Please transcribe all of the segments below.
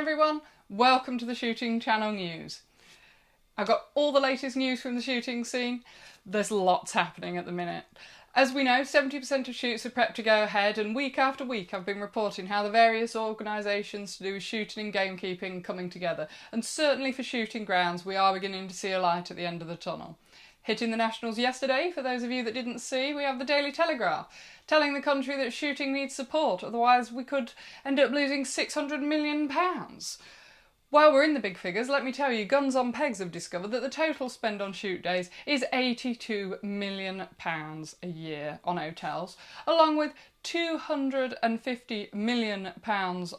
everyone, welcome to the Shooting Channel News. I've got all the latest news from the shooting scene. There's lots happening at the minute. As we know, 70% of shoots are prepped to go ahead, and week after week I've been reporting how the various organisations to do with shooting and gamekeeping are coming together, and certainly for shooting grounds we are beginning to see a light at the end of the tunnel. Hitting the nationals yesterday, for those of you that didn't see, we have the Daily Telegraph telling the country that shooting needs support, otherwise we could end up losing £600 million. While we're in the big figures, let me tell you, Guns on Pegs have discovered that the total spend on shoot days is £82 million a year on hotels, along with £250 million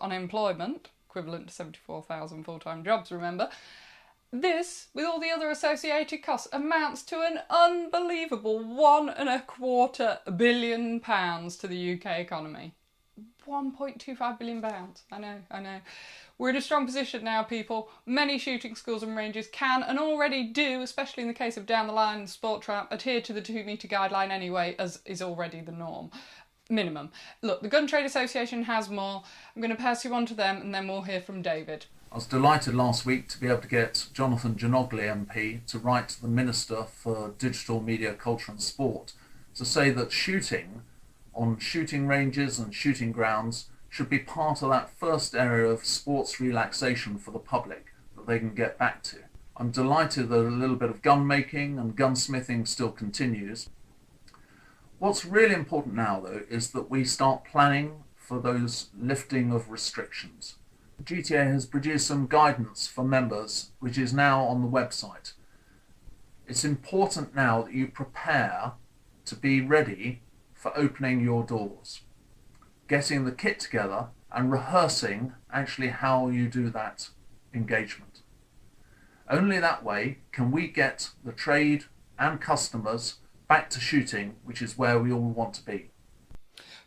on employment, equivalent to 74,000 full-time jobs, remember. This, with all the other associated costs, amounts to an unbelievable £1.25 billion to the UK economy. £1.25 billion. I know. We're in a strong position now, people. Many shooting schools and ranges can and already do, especially in the case of down the line and sport trap, adhere to the 2-metre guideline anyway, as is already the norm. Minimum. Look, the Gun Trade Association has more. I'm going to pass you on to them and then we'll hear from David. I was delighted last week to be able to get Jonathan Ginogly MP to write to the Minister for Digital Media, Culture and Sport to say that shooting on shooting ranges and shooting grounds should be part of that first area of sports relaxation for the public that they can get back to. I'm delighted that a little bit of gun making and gunsmithing still continues. What's really important now, though, is that we start planning for those lifting of restrictions. GTA has produced some guidance for members, which is now on the website. It's important now that you prepare to be ready for opening your doors, getting the kit together and rehearsing actually how you do that engagement. Only that way can we get the trade and customers back to shooting, which is where we all want to be.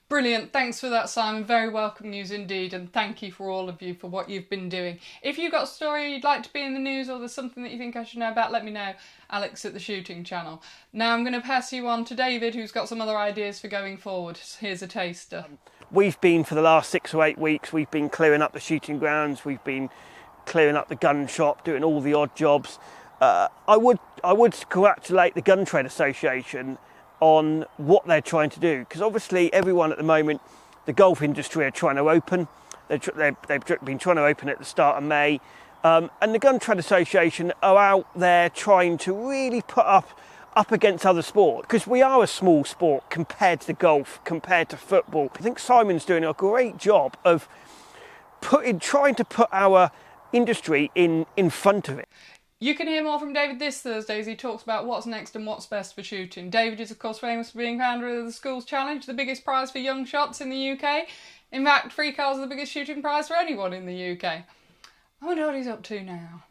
Brilliant, thanks for that, Simon. Very welcome news indeed, and thank you for all of you for what you've been doing. If you've got a story you'd like to be in the news or there's something that you think I should know about, let me know. Alex at the Shooting Channel. Now I'm going to pass you on to David, who's got some other ideas for going forward. Here's a taster. We've been, for the last 6 or 8 weeks, we've been clearing up the shooting grounds, we've been clearing up the gun shop, doing all the odd jobs. I would congratulate the Gun Trade Association on what they're trying to do, because obviously everyone at the moment, the golf industry are trying to open. They've been trying to open at the start of May, and the Gun Trade Association are out there trying to really put up against other sports, because we are a small sport compared to golf, compared to football. I think Simon's doing a great job of trying to put our industry in front of it. You can hear more from David this Thursday as he talks about what's next and what's best for shooting. David is of course famous for being founder of the Schools Challenge, the biggest prize for young shots in the UK. In fact, free cars are the biggest shooting prize for anyone in the UK. I wonder what he's up to now.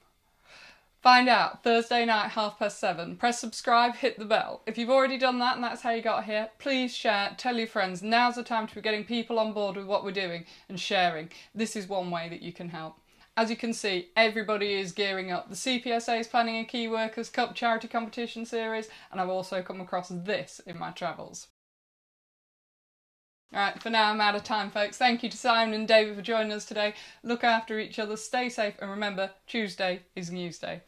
Find out Thursday night, 7:30. Press subscribe, hit the bell. If you've already done that and that's how you got here, please share, tell your friends. Now's the time to be getting people on board with what we're doing and sharing. This is one way that you can help. As you can see, everybody is gearing up. The CPSA is planning a Key Workers Cup charity competition series, and I've also come across this in my travels. Alright, for now I'm out of time, folks. Thank you to Simon and David for joining us today. Look after each other, stay safe, and remember, Tuesday is News Day.